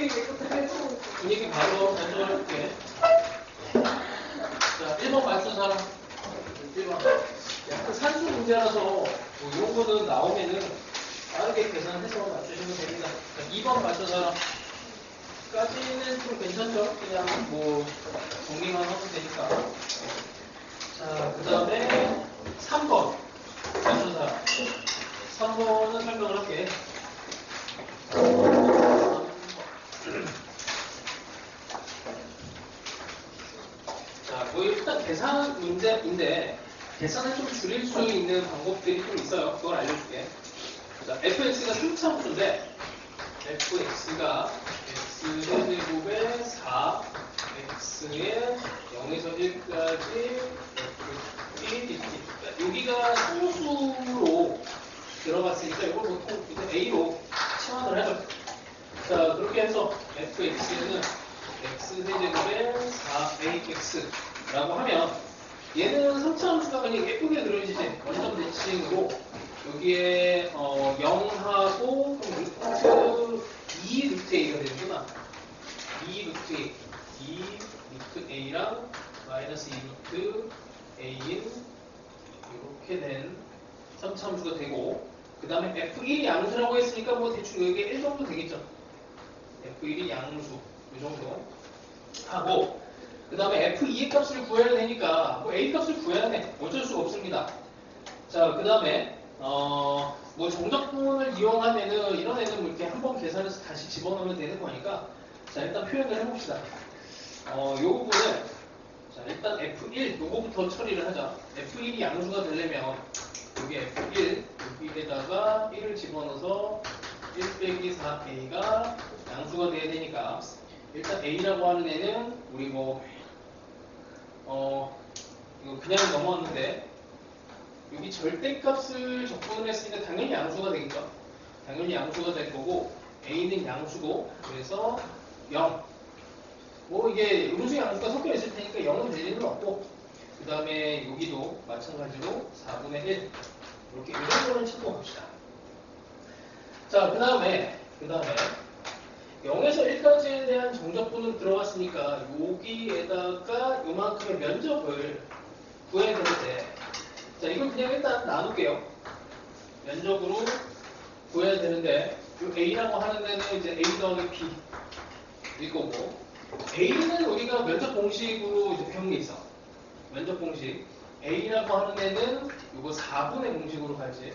분위기 바로 변조할게. 자, 1번 맞춘 사람. 1번. 약간 산수 문제라서 뭐 이런 거는 나오면은 빠르게 계산해서 맞추시면 됩니다. 자, 2번 맞춘 사람. 까지는 좀 괜찮죠? 그냥 뭐 정리만 하면 되니까. 자, 그 다음에 3번 맞춘 사람. 3번은 설명을 할게. 자, 뭐 일단 계산 문제인데 계산을 좀 줄일 수 있는 방법들이 좀 있어요. 그걸 알려줄게. 자, fx가 승차함수인데 fx가 x제곱에 4 x에 0에서 1까지 여기가 상수로 들어갔으니까 이걸 보통 이제 a로 치환을 하죠. 자, 그렇게 해서 fx는 x제곱에 4ax라고 하면 얘는 3차 함수가 그냥 예쁘게 그려지지. 원점 대칭으로 여기에 0하고 루트 2 루트 a가 되는구나. 2 루트 a, 2 루트 a랑 마이너스 2 루트 a인 이렇게 된 3차 함수가 되고, 그 다음에 f1이 양수라고 했으니까 뭐 대충 여기 1 정도 되겠죠. f1이 양수 이 정도 하고, 그 다음에 f2의 값을 구해야 되니까 뭐 a 값을 구해야 돼. 어쩔 수가 없습니다. 자, 그 다음에 뭐 정적분을 이용하면은 이런 애는 뭐 이렇게 한번 계산해서 다시 집어넣으면 되는 거니까, 자, 일단 표현을 해봅시다. 요 부분을, 자, 일단 f1 요거부터 처리를 하자. f1이 양수가 되려면 여기 f1 여기에다가 1을 집어넣어서 1 빼기 4a가 양수가 돼야 되니까, 일단 a라고 하는 애는 우리 뭐 이거 그냥 넘어왔는데 여기 절대값을 적분을 했으니까 당연히 양수가 되겠죠. 당연히 양수가 될 거고, a는 양수고, 그래서 0. 뭐 이게 음수 양수가 섞여 있을 테니까 0은 될 일은 없고, 그 다음에 여기도 마찬가지로 4분의 1 이렇게 이 정도는 찾고 갑시다. 자, 그 다음에 0에서 1까지에 대한 정적분은 들어갔으니까 여기에다가 요만큼의 면적을 구해야 되는데, 자, 이걸 그냥 일단 나눌게요. 면적으로 구해야 되는데, 이 a라고 하는 데는 이제 a 더하기 b일 거고, a는 우리가 면적 공식으로 이제 배운 게 있어. 면적 공식. a라고 하는 데는 이거 4분의 공식으로 가지.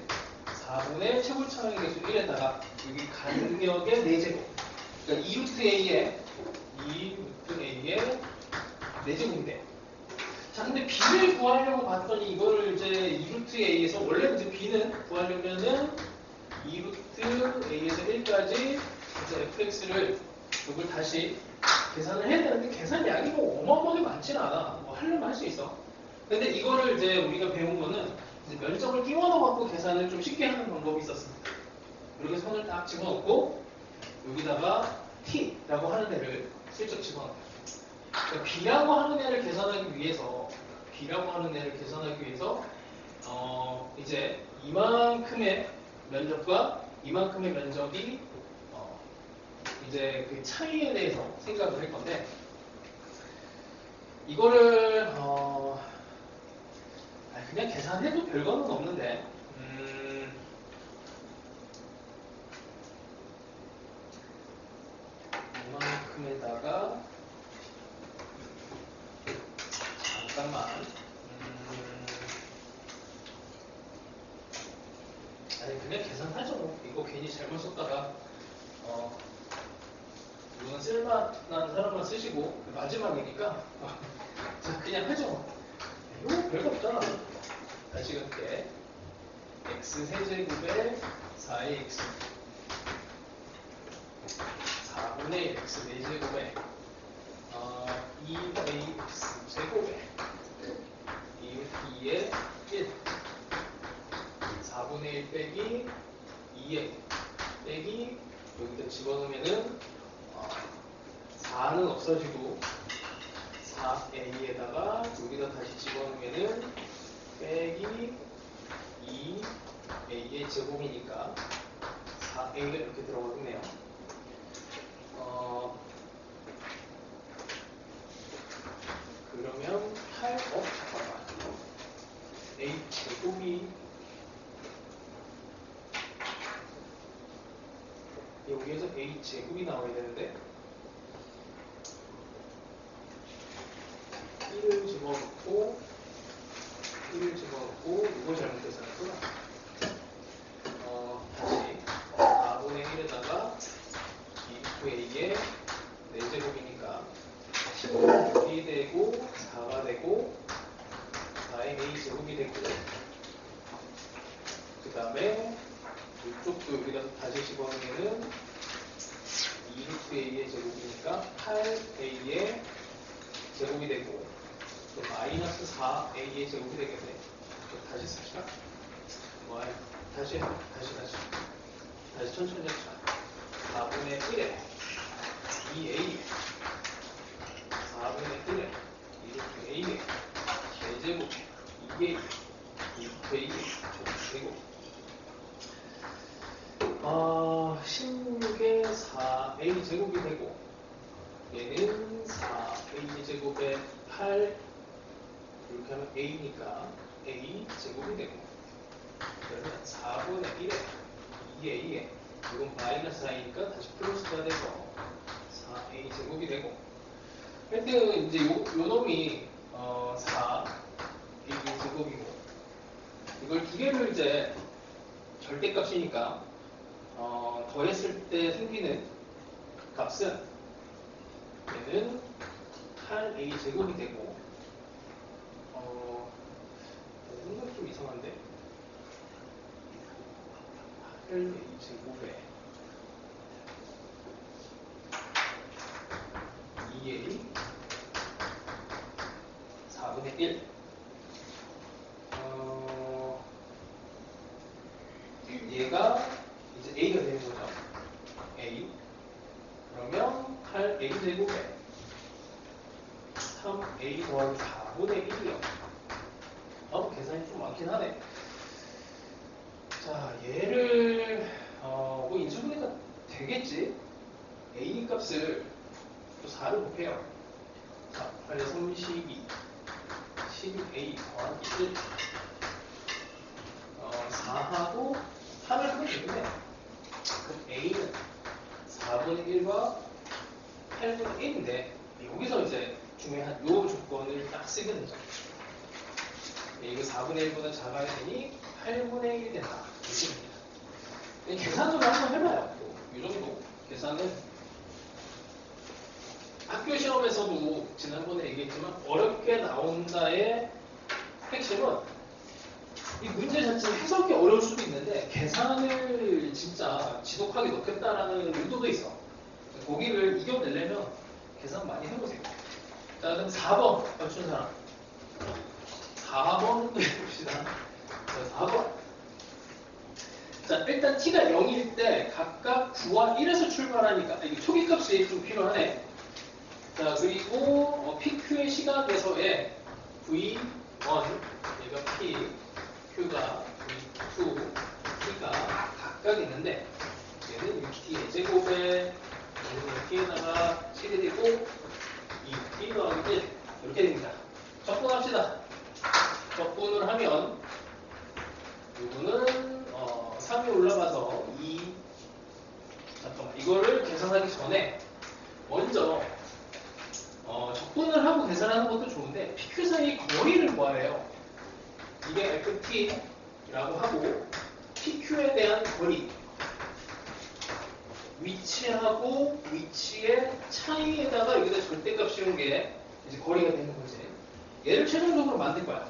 4분의 최고차항의 개수 1에다가 여기 간격의 4제곱. 그러니까 2루트 a의 4제곱인데. 자, 근데 b를 구하려고 봤더니 이거를 이제 2루트 a에서, 원래 이제 b는 구하려면은 2루트 a에서 1까지 이제 fx를 이걸 다시 계산을 해야 되는데, 계산량이 뭐 어마어마하게 많지는 않아. 뭐 하려면 할 수 있어. 근데 이거를 이제 우리가 배운 거는 이제 면적을 띄워 넣어갖고 계산을 좀 쉽게 하는 방법이 있었습니다. 이렇게 선을 딱 집어넣고 여기다가 t라고 하는 애를 슬쩍 집어넣어요. 그러니까 b라고 하는 애를 계산하기 위해서 이제 이만큼의 면적과 이만큼의 면적이 이제 그 차이에 대해서 생각을 할 건데, 이거를 그냥 계산해도 별거는 없는데, 이만큼에다가 잠깐만, 그냥 계산하죠. 이거 괜히 잘못 썼다가 이건 쓸만한 사람만 쓰시고 마지막이니까 자, 그냥 하죠. 이거 별거 없잖아. 다시 갈게. x 세제곱에 4ax 4분의 1 x 4제곱에 2ax 제곱에 2의 1 4분의 1 빼기 2a 빼기 여기다 집어넣으면은 4는 없어지고 4a에다가 여기다 다시 집어넣으면은 빼기 2a의 제곱이니까 4a가 이렇게 들어가겠네요. 제곱이 나와야 되는데 1을 집어넣고 1을 집어넣고 이걸 잘못했었구나. 다시 4분의 1에다가 2A의 4제곱이니까 16이 되고 4가 되고 4의 A제곱이 되고 그 다음에 이쪽도 여기다 다시 집어넣으면 2A의 제곱이니까 8A의 제곱이 되고 또 마이너스 4A의 제곱이 되겠네. 다시 씁시다. 다시 천천히 합시다. 4분의 1에 2A 4분의 1에 2A의 4제곱 2A 2A의 제곱 16에 4A 제곱이 되고 얘는 4A 제곱에 8 이렇게 하면 A니까 A 제곱이 되고 그러면 4분의 1에 2A에 이건 마이너스 I니까 다시 플러스가 돼서 4A 제곱이 되고 하여튼 이제 요 놈이 4A 제곱이고 이걸 두 개를 이제 절대값이니까 더했을 때 생기는 값은 얘는 8A 제곱이 되고 뭔가 좀 이상한데 8A 제곱에 2A 4분의 1 얘가 이제 A가 되는 거죠. A 그러면 8A 제곱에 3A 더하기 4분의 1이요. 계산이 좀 많긴 하네. 자, 얘를 뭐 인수분해가 되겠지. A 값을 또 4를 곱해요. 자, 8에 32 12A 더하기 1 4하고 8을 하면 되겠네. 그럼 A는 4분의 1과 8분의 1인데 여기서 이제 중요한 요 조건을 딱 쓰게 되죠. 이거 4분의 1보다 작아야 되니 8분의 1이 된다. 이렇게 됩니다. 계산으로 한번 해봐요. 이 정도 계산은 학교 시험에서도 지난번에 얘기했지만 어렵게 나온다의 핵심은 이 문제 자체 해석이 어려울 수도 있는데 계산을 진짜 지독하게 넣겠다라는 의도도 있어. 거기를 이겨내려면 계산 많이 해보세요. 자, 그럼 4번 맞춘 사람. 4번 해봅시다. 자, 4번. 자, 일단 t가 0일 때 각각 9와 1에서 출발하니까 이게 초기값이 좀 필요하네. 자, 그리고 PQ의 시각에서의 V1, 얘가 P, Q가 V2, T가 각각 있는데 얘는 6T의 제곱에 얘는 T에다가 7이 되고 2T 더하기 1 이렇게 됩니다. 적분합시다. 적분을 하면 이거는 3이 올라가서 2 잠깐만 이거를 계산하기 전에 먼저 적분을 하고 계산하는 것도 좋은데 PQ 사이 거리를 구하래요. 이게 FT라고 하고 PQ에 대한 거리 위치하고 위치의 차이에다가 여기다 절대값 씌운 게 이제 거리가 되는 거지. 얘를 최종적으로 만들 거야.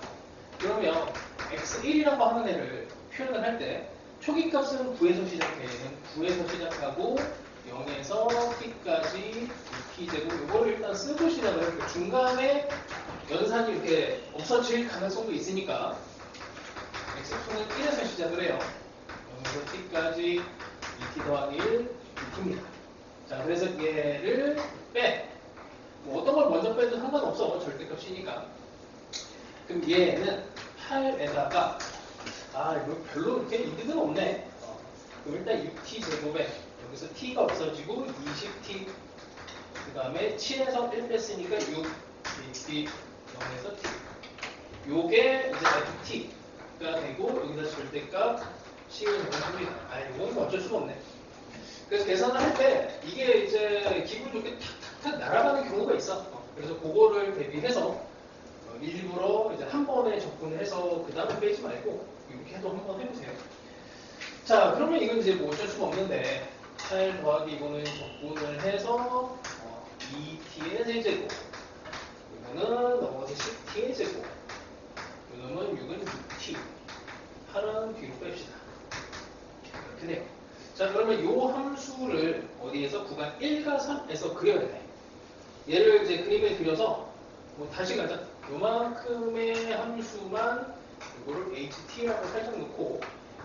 그러면 x1이라고 하는 애를 표현을 할 때 초기값은 9에서 시작해. 9에서 시작하고 0에서 t까지 2t제곱 이거를 일단 쓰고 시작을 해요. 중간에 연산이 이렇게 없어질 가능성도 있으니까 x표는 1에서 시작을 해요. 0에서 t까지 2t 더하기 1 2t입니다. 자, 그래서 얘를 빼. 뭐 어떤 걸 먼저 빼도 상관없어. 절대값이니까. 그럼 얘는 8에다가 이거 별로 이렇게 이득은 없네. 그럼 일단 6t 제곱에 여기서 t가 없어지고 20t 그 다음에 7에서 1 뺐으니까 6 2t 0에서 t 요게 이제 ft가 되고 여기다 절대값 씌우는 겁니다. 이건 어쩔 수가 없네. 그래서 계산을 할 때 이게 이제 기분 좋게 탁탁탁 날아가는 경우가 있어. 그래서 그거를 대비해서 일부러 이제 한 번에 접근을 해서 그 다음에 빼지 말고 이렇게 해도 한번 해보세요. 자, 그러면 이건 이제 뭐 어쩔 수가 없는데 8 더하기 이거는 적분을 해서 2t의 세제곱, 이거는 넘어가서 10t의 제곱, 이놈은 6은 6t, 8은 뒤로 뺍시다. 이렇게 돼요. 자, 그러면 이 함수를 어디에서 구간 1과 3에서 그려야 돼. 얘를 이제 그림에 그려서 뭐 다시 가자. 요만큼의 함수만 이거를 ht라고 살짝 놓고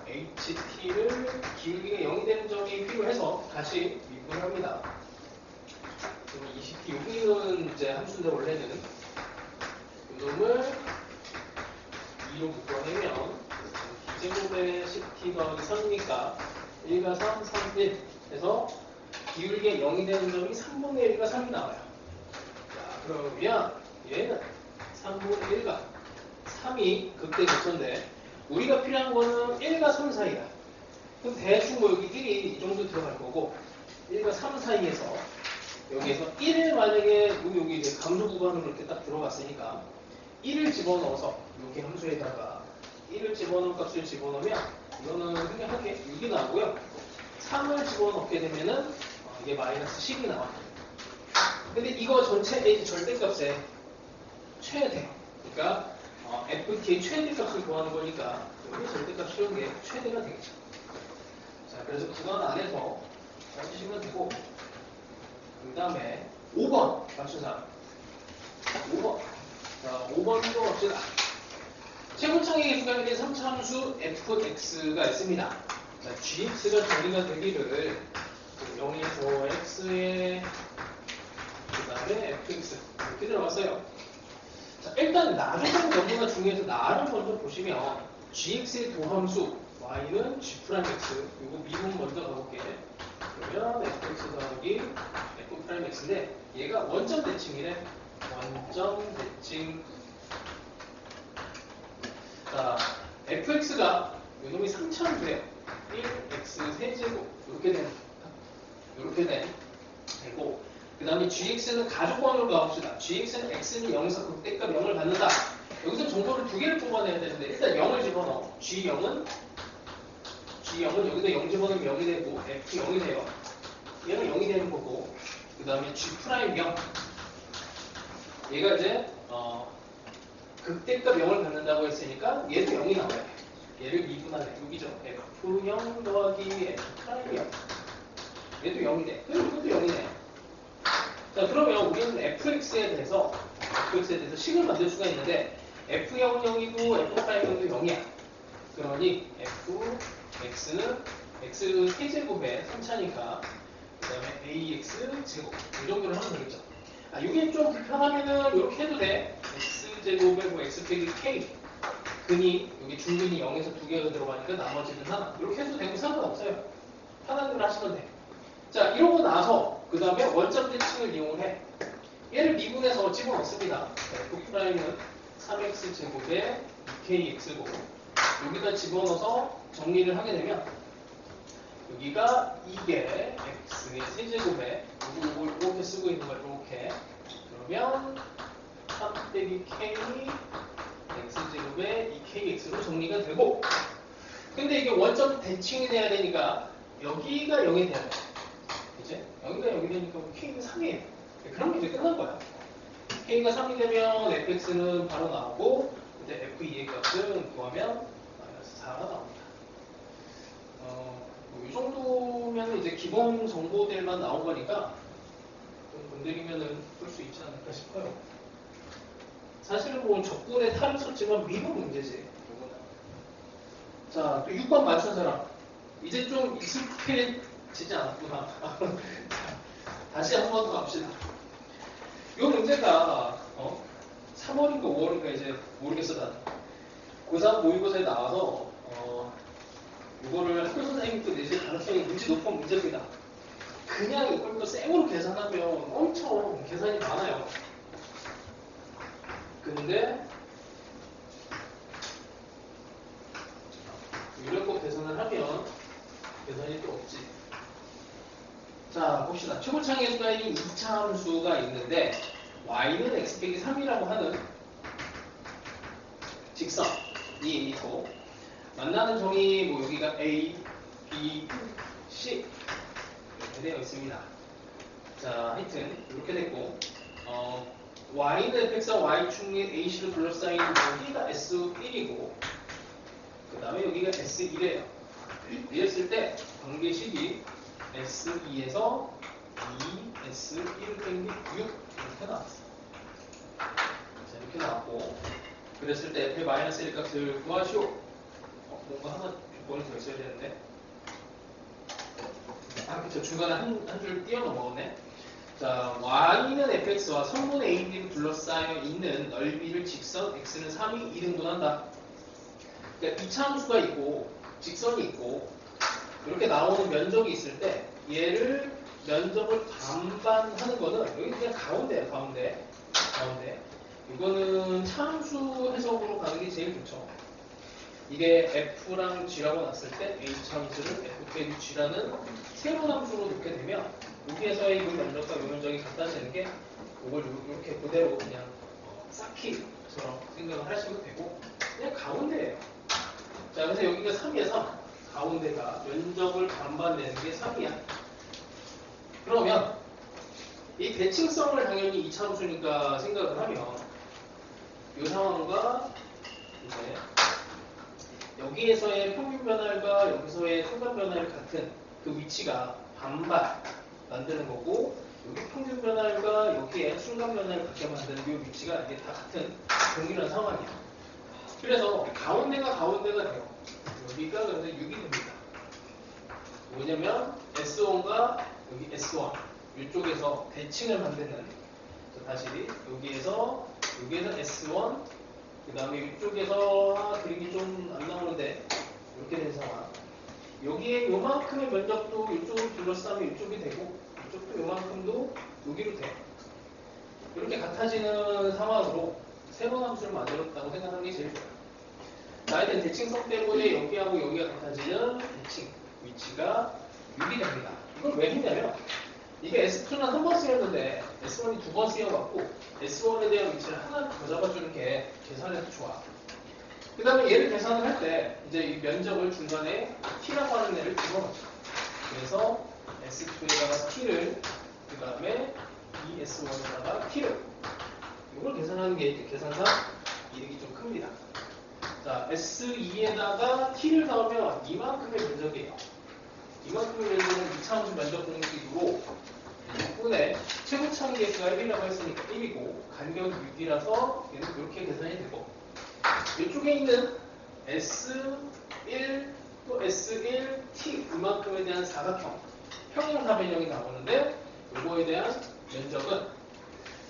ht를 기울기가 0이 되는 점이 필요해서 다시 미분을 합니다. 그럼 20t 여기는 이제 함수인데 원래는 이놈을 2로 묶어내면 D제곱에 10t 더하기 3이니까 1과 3, 3, 1 해서 기울기가 0이 되는 점이 3분의 1과 3이 나와요. 자, 그러면 얘는 3분의 1과 3이 극대 교차인데 우리가 필요한 거는 1과 3 사이야. 그럼 대충 뭐 여기 1이 이 정도 들어갈 거고 1과 3 사이에서 여기에서 1을 만약에 여기 이제 감소 구간으로 이렇게 딱 들어갔으니까 1을 집어넣어서 여기 함수에다가 1을 집어넣은 값을 집어넣으면 이거는 흔하게 6이 나오고요. 3을 집어넣게 되면은 이게 마이너스 10이 나와요. 근데 이거 전체 절대값의 최대, 그러니까 ft의 최대값을 구하는 거니까 여기 절대값 쉬운 게 최대가 되겠죠. 자, 그래서 구간 안에서 찾으시면 되고 그 다음에 5번 맞춘 사람 5번. 자, 5번 읽어봅시다. 최고창의 계수가 된 3차 함수 fx가 있습니다. 자, gx가 정의가 되기를 0에서 x에 그 다음에 fx 이렇게 들어갔어요. 자, 일단 나조건 너무나 중요해서 나를 먼저 보시면 gx의 도함수 y는 g'x 이거 미분 먼저 가볼게. 그러면 fx 더하기 f'x인데 얘가 원점 대칭이래. 원점 대칭. 자, fx가 요놈이 3차로 돼요. 1x 세제곱 이렇게 되고 그 다음에 gx는 가족번호로 가봅시다. gx는 x는 0에서 극대값 0을 갖는다. 여기서 정보를 두 개를 뽑아내야 되는데 일단 0을 집어넣어. g0은 여기다 0 집어넣으면 0이 되고 f 0이 돼요. 얘는 0이 되는 거고 그 다음에 g'0 얘가 이제 극대값 0을 갖는다고 했으니까 얘도 0이 나와요. 얘를 미분하네. 여기죠. f0 더하기 f'0 얘도 0이 돼. 그럼 이것도 0이네. 자, 그러면 우리는 fx에 대해서 식을 만들 수가 있는데 f0 0이고 f'0도 0이야. 그러니 fx는 x 세제곱에 3차니까 그 다음에 ax 제곱 이 정도로 하면 되겠죠. 이게 좀 불편하면은 이렇게 해도 돼. x제곱에 뭐 x 빼기 k 근이 여기 중근이 0에서 두 개가 들어가니까 나머지는 하나 이렇게 해도 되고 상관없어요. 편한 대로 하시면 돼. 자, 이러고 나서 그 다음에 원점 대칭을 이용해 얘를 미분해서 집어넣습니다. f'는 3x 제곱에 2kx고 여기다 집어넣어서 정리를 하게 되면 여기가 이게 x의 세제곱에 이걸 이렇게 쓰고 있는 거예요. 이렇게 그러면 3 빼기 k x제곱에 2kx로 정리가 되고 근데 이게 원점 대칭이 돼야 되니까 여기가 0이 돼야 돼. 이제 여기가 0이 되니까 k가 3이에요. 그럼 이제 끝난 거야. k가 3이 되면 fx는 바로 나오고 이제 f2의 값은 구하면 마이너스 4가 나옵니다. 이 정도면 이제 기본 정보들만 나온 거니까 좀 건드리면은 풀 수 있지 않을까 싶어요. 사실은 뭐 적분에 탈을 썼지만 미분 문제지. 요거는. 자, 또 6번 맞춘 사람. 이제 좀 익숙해지지 않았구나. 다시 한 번 더 갑시다. 이 문제가 3월인가 5월인가 이제 모르겠어 난. 고3 모의고사에 나와서 이거를 학교 선생님도 내실 가능성이 문제 높은 문제입니다. 그냥 이걸 또 쌩으로 계산하면 엄청 계산이 많아요. 근데 이런 거 계산을 하면 계산이 또 없지. 최고창의 수가인 2차 함수가 있는데 y는 x 빼기 3이라고 하는 직선이 있고 만나는 점이 뭐 여기가 a, b, c 이렇게 되어 있습니다. 자, 하여튼 이렇게 됐고 y는 fx와 y축의 ac로 둘러싸인 여기가 s1이고 그 다음에 여기가 s1이에요. 이랬을 때 관계식이 s2에서 2, s1을 뺀 게 6 이렇게 나왔어요. 자, 이렇게 나왔고 그랬을 때 f의 마이너스 1 값을 구하시오. 뭔가 하나 조건이 더 있어야 되는데 그쵸, 중간에 한 줄 띄어 넘어갔네. 자, y는 fx와 성분의 ab로 둘러싸여 있는 넓이를 직선 x는 3이 2등분한다. 그러니까 2차 함수가 있고 직선이 있고 이렇게 나오는 면적이 있을 때 얘를 면적을 반반하는 거는 여기 그냥 가운데예요. 가운데. 이거는 차함수 해석으로 가는 게 제일 좋죠. 이게 f랑 g라고 놨을 때 h 함수를 f 빼기 g라는 새로운 함수로 놓게 되면 여기에서의 이 면적과 이 면적이 같아지는 게 이걸 이렇게 그대로 그냥 쌓기처럼 생각을 하시면 되고 그냥 가운데예요. 자, 그래서 여기가 3이야 3. 가운데가 면적을 반반 내는 게 3이야. 그러면 이 대칭성을 당연히 2차 함수니까 생각을 하면 이 상황과 이제 여기에서의 평균 변화율과 여기서의 순간 변화율 같은 그 위치가 반반 만드는 거고 여기 평균 변화율과 여기에 순간 변화율 같게 만드는 이 위치가 이게 다 같은 동일한 상황이야. 그래서 가운데가 돼요. 여기가 그래서 6이 됩니다. 뭐냐면 S1과 여기 S1 이쪽에서 대칭을 만드는 다시 여기에서 S1 그 다음에 이쪽에서 그림이 좀 안 나오는데 이렇게 된 상황. 여기에 요만큼의 면적도 이쪽으로 둘러싸면 이쪽이 되고 이쪽도 요만큼도 여기로 돼. 이렇게 같아지는 상황으로 새로운 함수를 만들었다고 생각하는 게 제일 좋아요. 나에 대칭성 때문에 여기하고 여기가 같아지는 대칭 위치가 6이 됩니다. 이걸 왜 했냐면 이게 S2는 한 번 쓰였는데 S1이 두 번 쓰여갖고 S1에 대한 위치를 하나 더 잡아주는 게 계산해서 좋아. 그 다음에 얘를 계산을 할 때 이제 이 면적을 중간에 T라고 하는 애를 집어넣죠. 그래서 S2에다가 T를 그 다음에 이 S1에다가 T를 이걸 계산하는 게 이제 계산상 이득이 좀 큽니다. 자, S2에다가 T를 넣으면 이만큼의 면적이에요. 이만큼의 면적은 2차 함수 면적 공식으로 6분의 최고차의 개수가 1이라고 했으니까 1이고 간격이 6이라서 얘는 이렇게 계산이 되고 이쪽에 있는 S1 또 S1 T 이만큼에 대한 사각형 평행사변형이 나오는데 이거에 대한 면적은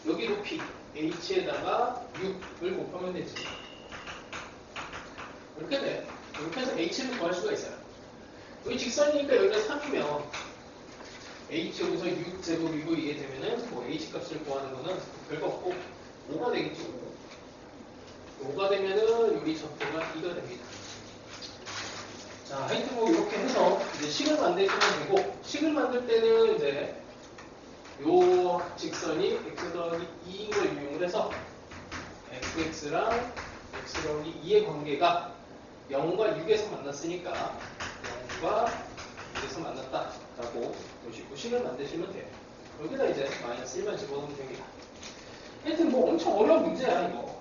여기 높이 H에다가 6을 곱하면 되지. 이렇게 돼. 이렇게 해서 H를 구할 수가 있어요. 여기 직선이니까 여기가 3이면 H 여기서 6제곱이고 이게 되면은 뭐 H 값을 구하는 거는 별거 없고 5가 되겠죠. 5가 되면은 여기 적도가 2가 됩니다. 자, 하여튼 뭐 이렇게 해서 이제 식을 만들면 되고 식을 만들 때는 이제 요 직선이 x 더하기 2인 걸 이용을 해서 fx랑 x 더하기 2의 관계가 0과 6에서 만났으니까 0과 6에서 만났다라고 보시고 식을 만드시면 돼요. 여기다 이제 마이너스 1만 집어넣으면 됩니다. 하여튼 뭐 엄청 어려운 문제야 이거.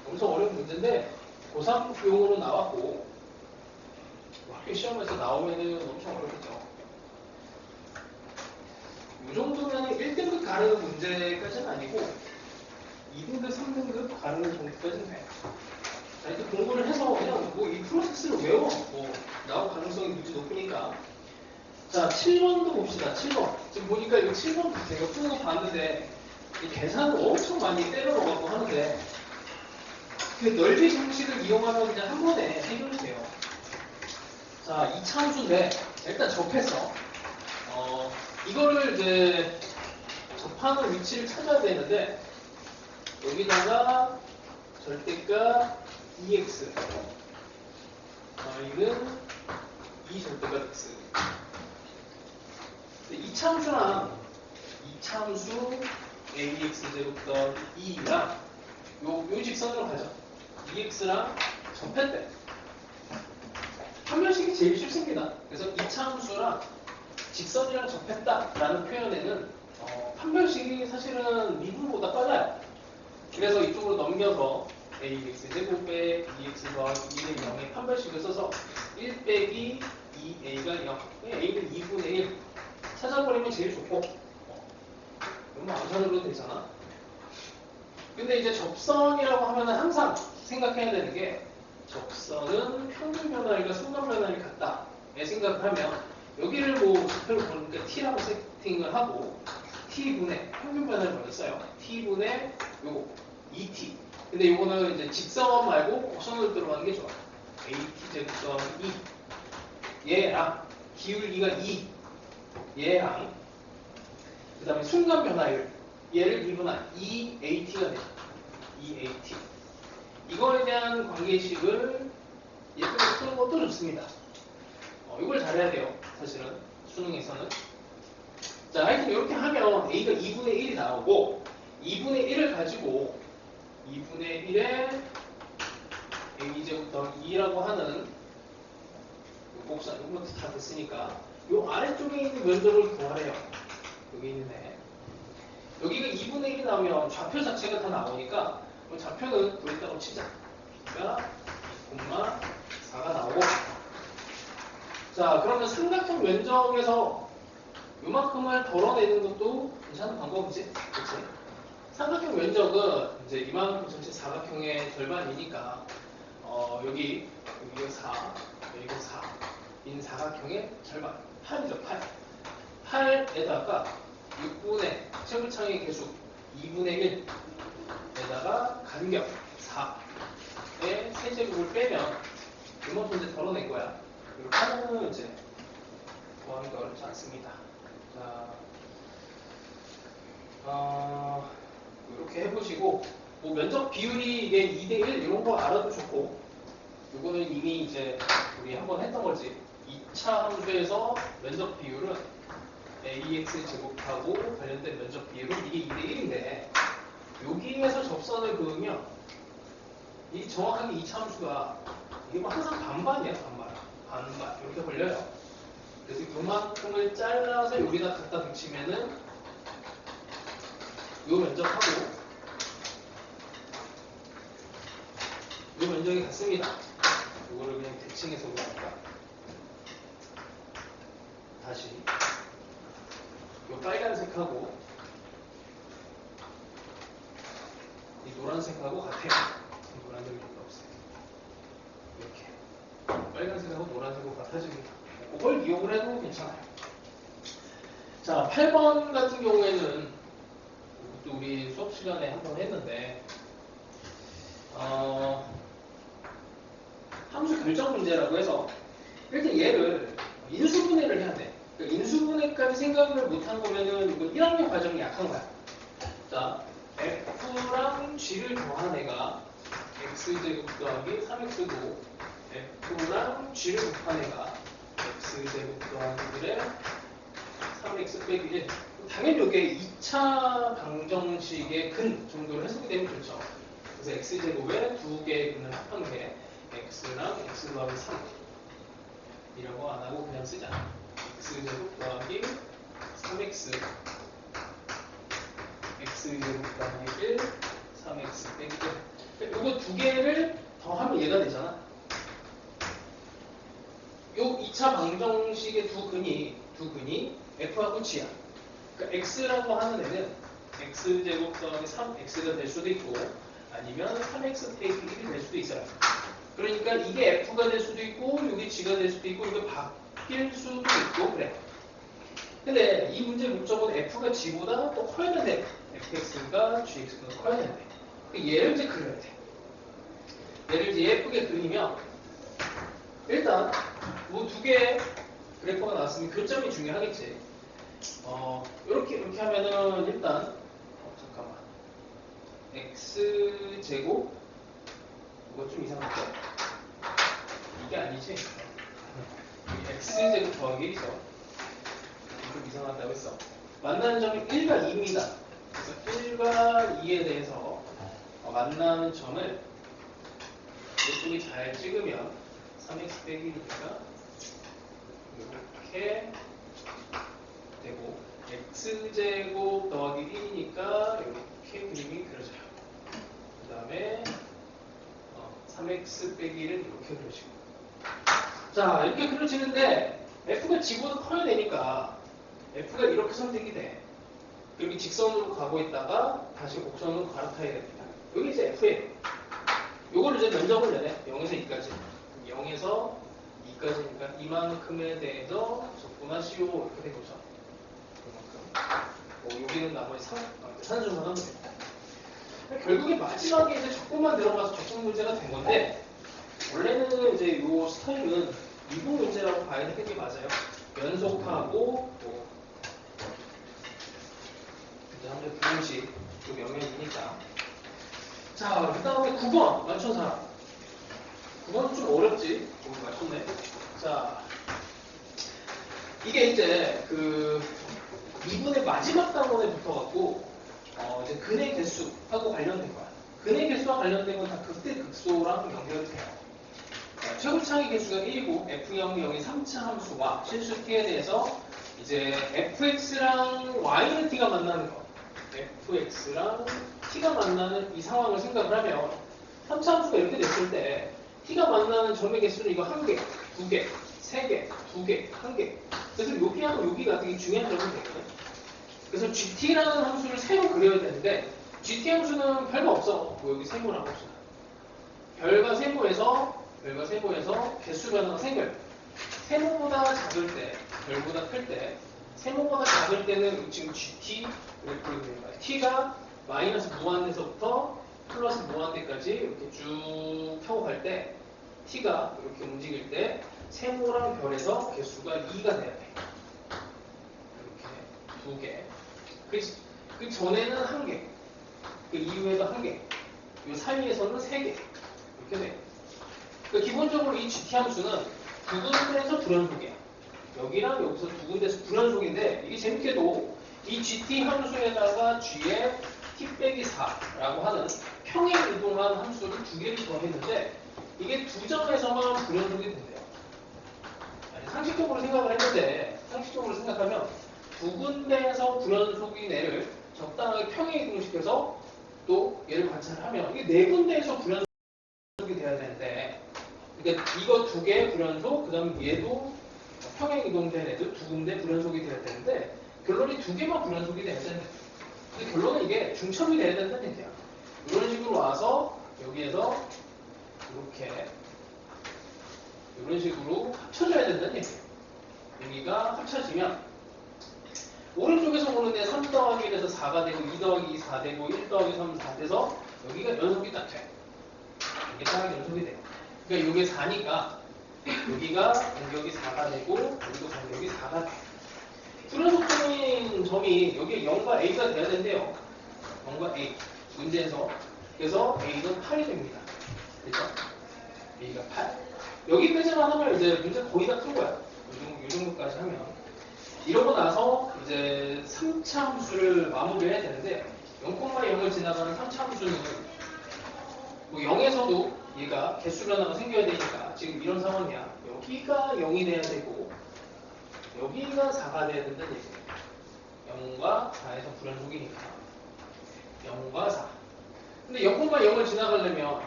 엄청 어려운 문제인데 고3용으로 나왔고 학교 시험에서 나오면은 엄청 어렵겠죠. 이 정도면 1등급 가르는 문제까지는 아니고 2등급, 3등급 가르는 정도까지는 돼요. 하여튼 공부를 해서 그냥 뭐 이 프로세스를 외워. 뭐 나올 가능성이 무지 높으니까. 자, 7번도 봅시다. 7번. 지금 보니까 이거 7번 제가 푸는 거 봤는데 이 계산을 엄청 많이 때려 넣어갖고 하는데 그 넓이 공식을 이용하면 그냥 한 번에 해결이 돼요. 자, 2차 함수인데 일단 접해서 이거를 이제 접하는 위치를 찾아야 되는데 여기다가 절대값 EX y는 2 절대값 X 이참수랑 이참수 ax제곱 더하기 2랑 요 직선으로 가죠. 2x랑 접했대. 판별식이 제일 쉽습니다. 그래서 이참수랑 직선이랑 접했다라는 표현에는 판별식이 사실은 미분보다 빨라요. 그래서 이쪽으로 넘겨서 ax제곱에 2x 더하기 2는 0의 판별식을 써서 1 빼기 2a가 0, a는 2분의 1 찾아버리면 제일 좋고 너무 안 찾아도 되잖아. 근데 이제 접선이라고 하면은 항상 생각해야 되는 게 접선은 평균 변화율과 순간 변화율이 같다 생각을 하면 여기를 뭐 지표로 보니까 t라고 세팅을 하고 t분의 평균 변화를 먼저 써요. t분의 요거 2t. 근데 요거는 이제 직선 말고 곡선으로 들어가는 게 좋아. at 제곱 더하기 2 얘랑 기울 2가 2 얘랑 그 다음에 순간 변화율 얘를 미분한 2at가 되죠. 2at. 이거에 대한 관계식을 예쁘게 푸는 것도 좋습니다. 이걸 잘해야 돼요. 사실은 수능에서는. 자, 하여튼 이렇게 하면 a가 2분의 1이 나오고 2분의 1을 가지고 2분의 1에 a제곱 더하기 2라고 하는 곡선, 이것도 다 됐으니까 이 아래쪽에 있는 면적을 구하래요. 여기 있는 애. 여기가 2분의 1이 나오면 좌표 자체가 다 나오니까 좌표는 구했다고 치자. 그러니까 2,4가 나오고 자, 그러면 삼각형 면적에서 요만큼을 덜어내는 것도 괜찮은 방법이지? 그치? 삼각형 면적은 이제 이만큼 전체 사각형의 절반이니까 여기가 4, 여기가 4 인 사각형의 절반 8이죠. 8 8에다가 6분의 최고창의 개수 2분의 1에다가 간격 4의 세제곱을 빼면 이만큼 이제 덜어낸 거야. 이렇게 하면 이제 더하기가 어렵지 않습니다. 자, 이렇게 해보시고 뭐 면적 비율이 이게 2대1 이런 거 알아도 좋고 이거는 이미 이제 우리 한번 했던 거지. 2차 함수에서 면적 비율은 ax 제곱하고 관련된 면적 비율은 이게 2대1인데 여기에서 접선을 그으면 이 정확하게 2차 함수가 이게 뭐 항상 반반이야. 반반 이렇게 걸려요. 그래서 이만큼을 잘라서 여기다 갖다 붙이면은 요 면적하고 요 면적이 같습니다. 이거를 그냥 대칭해서 보니까 다시 요 빨간색하고 이 노란색하고 같아요. 노란색이 별로 없어요. 이렇게 빨간색하고 노란색하고 같아집니다. 그걸 이용을 해도 괜찮아요. 자, 8번 같은 경우에는 또 우리 수업 시간에 한번 했는데 함수 결정 문제라고 해서 일단 얘를 인수분해를 해야 돼. 그러니까 인수분해까지 생각을 못한 거면은 이건 1학년 과정이 약한 거야. 자, f랑 g를 더한 애가 x제곱 더하기 3x고 f랑 g를 곱한 애가 x제곱 더하기 1에 3x 빼기 1. 당연히 이게 2차 방정식의 근 정도로 해석이 되면 좋죠. 그래서 x제곱에 두 개의 근을 합한 게 x랑 x 더하기 3이라고 안 하고 그냥 쓰자. x제곱 더하기 3x x제곱 더하기 1 3x 빼기 1. 이거 두 개를 더하면 얘가 되잖아. 요 2차 방정식의 두 근이 f하고 g야. 그러니까 x라고 하는 애는 x제곱 더하기 3x가 될 수도 있고 아니면 3x 빼기 1이 될 수도 있어요. 그러니까 이게 f가 될 수도 있고 이게 g가 될 수도 있고 이거 바뀔 수도 있고 그래. 근데 이 문제의 목적은 f가 g보다 또 커야 되는데 fx가 gx보다 커야 되는데 얘를 이제 그려야 돼. 얘를 이제 예쁘게 그리면 일단 뭐 두 개의 그래프가 나왔으면 교점이 중요하겠지. 이렇게 하면은 일단 잠깐만 x제곱 이거 좀 이상한데 이게 아니지. x제곱 더하기 1이죠. 좀 이상하다고 했어. 만나는 점이 1과 2입니다. 그래서 1과 2에 대해서 만나는 점을 이쪽이 잘 찍으면 3x 빼기 1이니까 이렇게 되고 x제곱 더하기 1이니까 이렇게 그림이 그려져요. 그 다음에 3x 빼기 1은 이렇게 그려지고 자 이렇게 그려지는데 f가 지구보다 커야 되니까 f가 이렇게 선택이 돼. 여기 직선으로 가고 있다가 다시 곡선으로 갈아타야 됩니다. 여기 이제 f예요. 요걸 이제 면적을 내네. 0에서 2까지. 0에서 2까지니까 이만큼에 대해서 접근하시오 이렇게 된 거죠. 이만큼. 여기는 나머지 산수만 하면 됩니다. 결국에 마지막에 이제 적분만 들어가서 적분 문제가 된 건데 원래는 이제 요 스타일은 미분 문제라고 봐야 되는 게 맞아요. 연속하고 이제 한번 부등식 또 명령이니까. 자, 그 다음에 9번 맞춘 사람. 9번은 좀 어렵지. 오늘 맞췄네. 자, 이게 이제 그 미분의 마지막 단원에 붙어갖고 이제 근의 개수하고 관련된 거야. 근의 개수와 관련된 건 다 극대 극소랑 연결이 돼요. 최고차의 개수가 1이고 f0, 0이 3차 함수와 실수 t에 대해서 이제 fx랑 y는 t가 만나는 거. fx랑 t가 만나는 이 상황을 생각을 하면 3차 함수가 이렇게 됐을 때 t가 만나는 점의 개수는 이거 1개, 2개, 3개, 2개, 1개. 그래서 여기하고 여기가 되게 중요한 점이 되거든요. 그래서 gt라는 함수를 새로 그려야 되는데 gt 함수는 별거 없어. 뭐 여기 세모라고 없어. 별과 세모에서 개수 변화가 생겨요. 세모보다 작을 때, 별보다 클 때, 세모보다 작을 때는 지금 gt 이렇게 보이는 거예요. t가 마이너스 무한대서부터 플러스 무한대까지 이렇게 쭉 펴고 갈 때 t가 이렇게 움직일 때 세모랑 별에서 개수가 2가 돼야 돼. 이렇게 2개. 그 전에는 1개. 그 이후에도 1개. 이 사이에서는 3개. 이렇게 돼. 그러니까 기본적으로 이 GT 함수는 두 군데에서 불연속이야. 여기랑 여기서 두 군데에서 불연속인데 이게 재밌게도 이 GT 함수에다가 G에 T 빼기 4라고 하는 평행 이동한 함수를 두 개를 더했는데 이게 두 점에서만 불연속이 된대요. 아니, 상식적으로 생각을 했는데 상식적으로 생각하면 두 군데에서 불연속인 애를 적당하게 평행 이동시켜서 또 얘를 관찰을 하면 이게 네 군데에서 불연속이 돼야 되는데 그러니까 이거 두 개 불연속 그 다음에 얘도 평행 이동된 애들 두 군데 불연속이 돼야 되는데 결론이 두 개만 불연속이 돼야 되는데 근데 결론은 이게 중첩이 돼야 된다는 얘기야. 이런 식으로 와서 여기에서 이렇게 이런 식으로 합쳐져야 된다는 얘기예요. 여기가 합쳐지면 오른쪽에서 보는데 3 더하기 1에서 4가 되고 2 더하기 2 4 되고 1 더하기 3 4 돼서 여기가 연속이 딱 돼. 이게 딱 연속이 돼요. 그러니까 이게 4니까 여기가 간격이 4가 되고 여기도 간격이 4가 돼. 불연속적인 점이 여기 0과 a가 돼야 된대요. 0과 a 문제에서 그래서 a는 8이 됩니다. 그렇죠? a가 8. 여기까지만 하면 이제 문제 거의 다 푼 거야. 이 정도까지 하면. 이러고 나서 이제 3차 함수를 마무리해야 되는데 0,0을 지나가는 3차 함수는 뭐 0에서도 얘가 개수 변화가 생겨야 되니까 지금 이런 상황이야. 여기가 0이 돼야 되고 여기가 4가 돼야 된다는 얘기예요. 0과 4에서 불연속이니까 0과 4. 근데 0,0을 지나가려면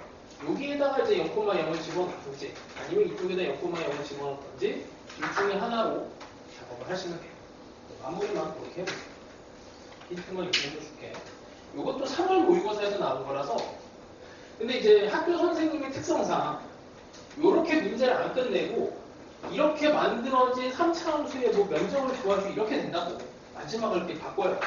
여기에다가 이제 0,0을 집어넣든지 아니면 이쪽에다 0,0을 집어넣든지 둘 중에 하나로 작업을 하시면 돼요. 마무리만 그렇게 해보세요. 힌트만 이렇게 해줄게. 이것도 3월 모의고사에서 나온 거라서 근데 이제 학교 선생님의 특성상 이렇게 문제를 안 끝내고 이렇게 만들어진 3차 함수의 뭐 면적을 구하시고 이렇게 된다고 마지막을 이렇게 바꿔요.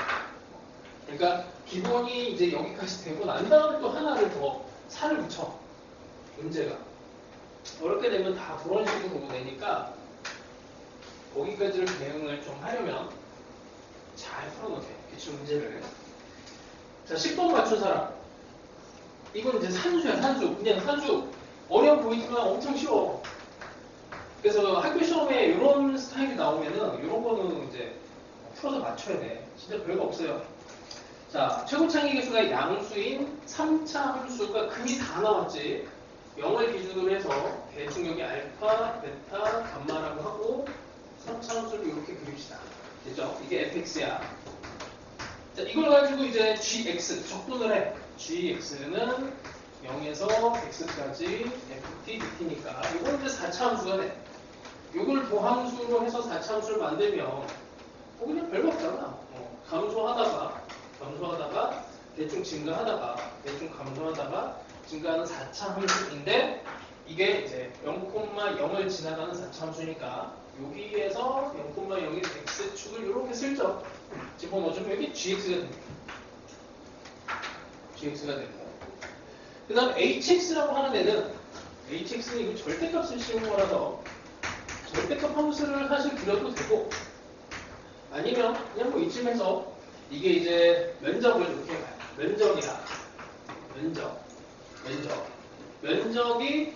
그러니까 기본이 이제 여기까지 되고 난 다음에 또 하나를 더 살을 붙여. 문제가. 어렵게 되면 다 그런 식으로 되니까 거기까지를 대응을 좀 하려면 잘 풀어놓으세요. 기출 문제를. 자, 10번 맞춘 사람. 이건 이제 산수야, 산수. 그냥 산수. 어려워 보이지만 엄청 쉬워. 그래서 학교 시험에 이런 스타일이 나오면은 이런 거는 이제 풀어서 맞춰야 돼. 진짜 별거 없어요. 자, 최고창의 개수가 양수인 3차 함수가 금이 다 나왔지. 0을 기준으로 해서 대충 여기 알파, 베타, 감마라고 하고 3차 함수를 이렇게 그립시다. 됐죠? 이게 fx야. 자, 이걸 가지고 이제 gx 적분을 해. gx는 0에서 x까지 ft, dt니까 이건 이제 4차 함수가 돼. 이걸 도함수로 해서 4차 함수를 만들면 그냥 별거 없잖아. 감소하다가 대충 증가하다가 대충 감소하다가 증가하는 4차 함수인데 이게 이제 0,0을 지나가는 4차 함수니까 여기에서 0,0인 x축을 이렇게 슬쩍 집어넣어주면 여기 gx가 됩니다. gx가 됩니다. 그 다음 hx라고 하는 애는 hx는 이거 절대값을 씌운 거라서 절대값 함수를 사실 그려도 되고 아니면 그냥 뭐 이쯤에서 이게 이제 면적을 이렇게 해봐요. 면적이야. 면적이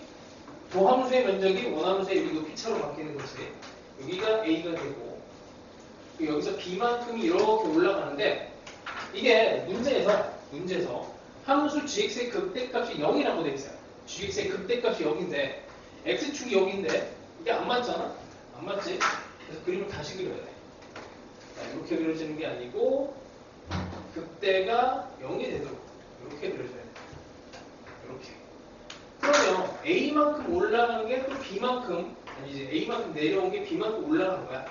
도함수의 면적이 원함수의 여기 높이차로 바뀌는 거지. 여기가 a가 되고 여기서 b만큼이 이렇게 올라가는데 이게 문제에서 함수 gx의 극대값이 0이라고 돼 있어요. gx의 극대값이 0인데 x축이 0인데 이게 안 맞잖아? 안 맞지? 그래서 그림을 다시 그려야 돼. 자, 이렇게 그려지는 게 아니고 극대가 0이 되도록 이렇게 그려줘야 돼. 이렇게. 그러면 a만큼 올라가는 게 또 b만큼 아니지 a만큼 내려온 게 b만큼 올라가는 거야.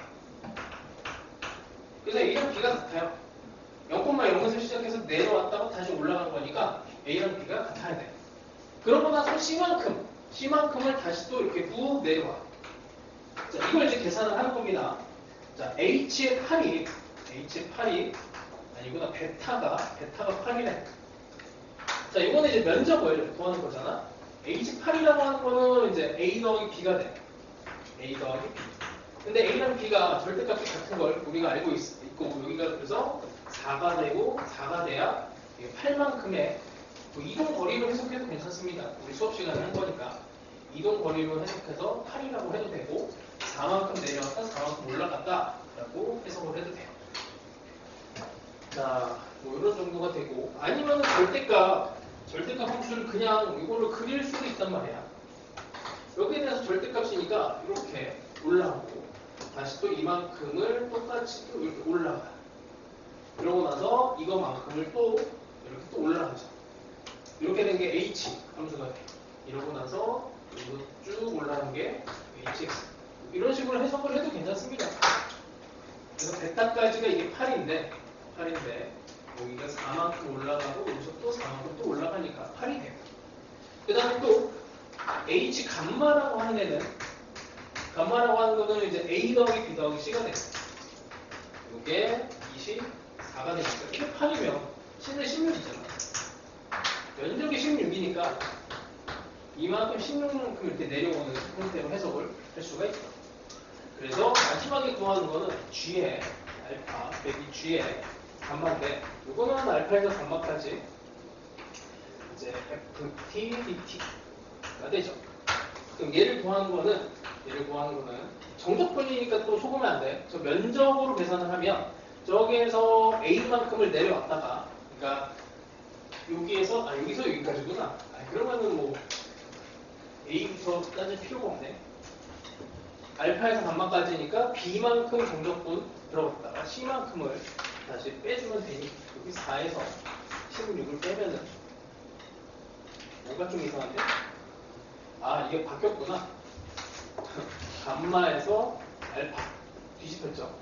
그래서 a랑 b가 같아요. 0,0에서 시작해서 내려왔다가 다시 올라가는 거니까 a랑 b가 같아야 돼. 그러고 나서 c만큼을 다시 또 이렇게 쭉 내려와. 자, 이걸 이제 계산을 하는 겁니다. 자, h의 8이 아니구나. 베타가 8이래. 자, 이거는 이제 면적을 구하는 거잖아. h8이라고 하는 거는 이제 a 더하기 b가 돼. a 더하기 b. 근데 a랑 b가 절대값이 같은 걸 우리가 알고 있고 여기가 그래서 4가 돼야 8만큼의 이동 거리로 해석해도 괜찮습니다. 우리 수업 시간에 한 거니까 이동 거리로 해석해서 8이라고 해도 되고 4만큼 내려왔다 4만큼 올라갔다 라고 해석을 해도 돼요. 자, 뭐 이런 정도가 되고 아니면 절대값 함수를 그냥 이걸로 그릴 수도 있단 말이야. 여기에 대해서 절대값이니까 이렇게 올라오고 다시 또 이만큼을 똑같이 또 이렇게 올라가. 그러고 나서 이거만큼을 또 이렇게 또 올라가죠. 이렇게 된 게 h 함수가 돼. 이러고 나서 이거 쭉 올라간 게 hx. 이런 식으로 해석을 해도 괜찮습니다. 그래서 베타까지가 이게 8인데 여기가 4만큼 올라가고 여기서 또 4만큼 또 올라가니까 8이 돼요. 그 다음에 또 h 감마라고 하는 애는 감마라고 하는 거는 이제 a 더하기 b 더하기 c가 돼요. 이게 24가 되니까 이게 8이면 실내 16이잖아. 면적이 16이니까 이만큼 16만큼 이렇게 내려오는 형태로 해석을 할 수가 있어. 그래서 마지막에 구하는 거는 g의 알파 빼기 g의 감마인데 이거는 알파에서 감마까지 이제 ft dt가 되죠. 그럼 얘를 구하는 거는 정적분이니까 또 속으면 안 돼. 저 면적으로 계산을 하면 저기에서 a만큼을 내려왔다가 그러니까 여기서 여기까지구나. 그러면은 뭐 a부터 따질 필요가 없네. 알파에서 감마까지니까 b만큼 정적분 들어갔다가 c만큼을 다시 빼주면 되니까 여기 4에서 16을 빼면은 뭔가 좀 이상한데? 아, 이게 바뀌었구나. 감마에서 알파 뒤집혔죠.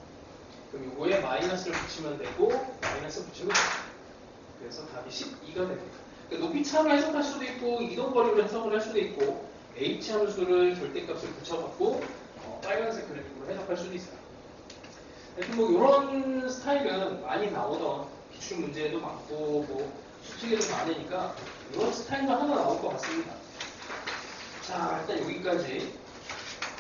그럼 요거에 마이너스를 붙이면 되고 마이너스 붙이면 돼요. 그래서 답이 12가 됩니다. 그러니까 높이차로 해석할 수도 있고 이동거리로 해석을 할 수도 있고 h 함수를 절대값을 붙여갖고 빨간색 그래픽으로 해석할 수도 있어요. 하여튼 뭐 이런 스타일은 많이 나오던 기출 문제도 많고 뭐 수식에도 많으니까 이런 스타일도 하나 나올 것 같습니다. 자, 일단 여기까지